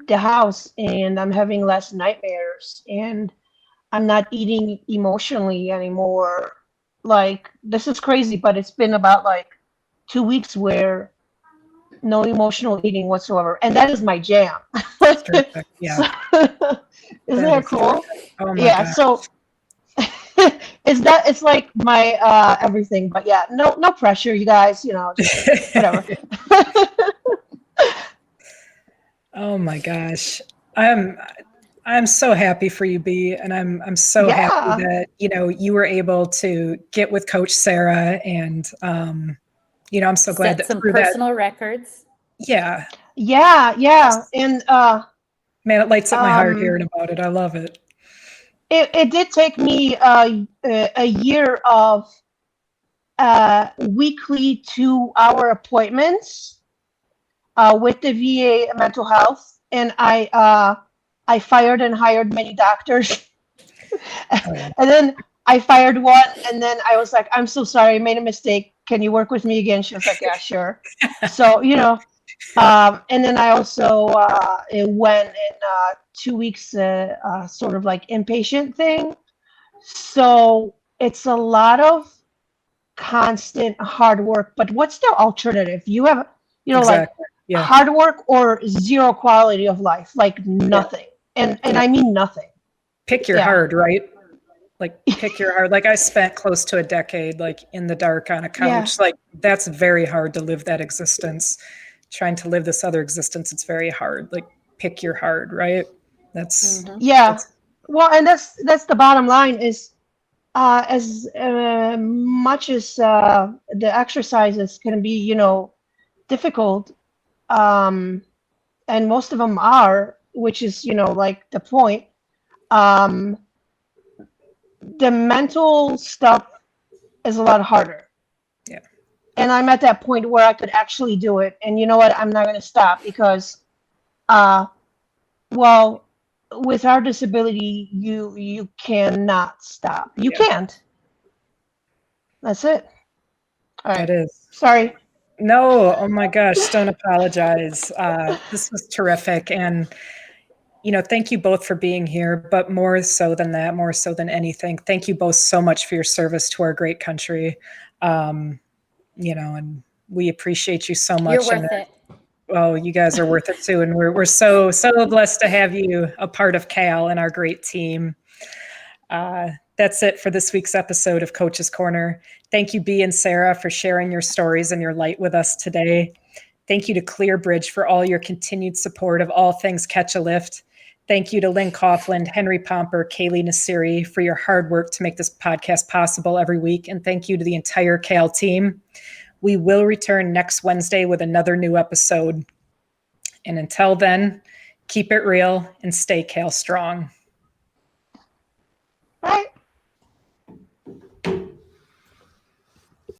the house, and I'm having less nightmares, and I'm not eating emotionally anymore. Like, this is crazy, but it's been about like 2 weeks where no emotional eating whatsoever, and that is my jam. Yeah. Isn't that cool? Oh my God. So it's like my everything, but yeah, no pressure, you guys, just whatever. Oh my gosh. I'm so happy for you, B, and I'm so happy that you were able to get with Coach Sarah, and I'm so glad that some personal records. Yeah, and man, it lights up my heart hearing about it. I love it. It did take me a year of weekly 2-hour appointments with the VA mental health, and I fired and hired many doctors. And then I fired one, and then I was like, I'm so sorry, I made a mistake. Can you work with me again? She was like, yeah, sure. So, and then I also went in 2 weeks, sort of like inpatient thing. So it's a lot of constant hard work. But what's the alternative? You have, like Exactly. Yeah. hard work or zero quality of life, like nothing. And I mean nothing. Pick your hard, right? Like pick your hard. Like I spent close to a decade like in the dark on a couch. Like that's very hard to live that existence. Trying to live this other existence, it's very hard. Like pick your hard, right? That's well, and that's the bottom line is as much as the exercises can be, difficult, and most of them are, which is, like the point. The mental stuff is a lot harder. Yeah. And I'm at that point where I could actually do it. And you know what? I'm not going to stop because, well, with our disability, you cannot stop. You can't. That's it. All right. It is. Sorry. No, oh my gosh, don't apologize. This was terrific. And, thank you both for being here, but more so than that, more so than anything, thank you both so much for your service to our great country. And we appreciate you so much. You're worth it. Oh, you guys are worth it too. And we're so blessed to have you a part of Cal and our great team. That's it for this week's episode of Coach's Corner. Thank you, Bea and Sarah, for sharing your stories and your light with us today. Thank you to ClearBridge for all your continued support of all things Catch a Lift. Thank you to Lynn Coughlin, Henry Pomper, Kaylee Nasiri for your hard work to make this podcast possible every week. And thank you to the entire Cal team. We will return next Wednesday with another new episode. And until then, keep it real and stay Cal strong.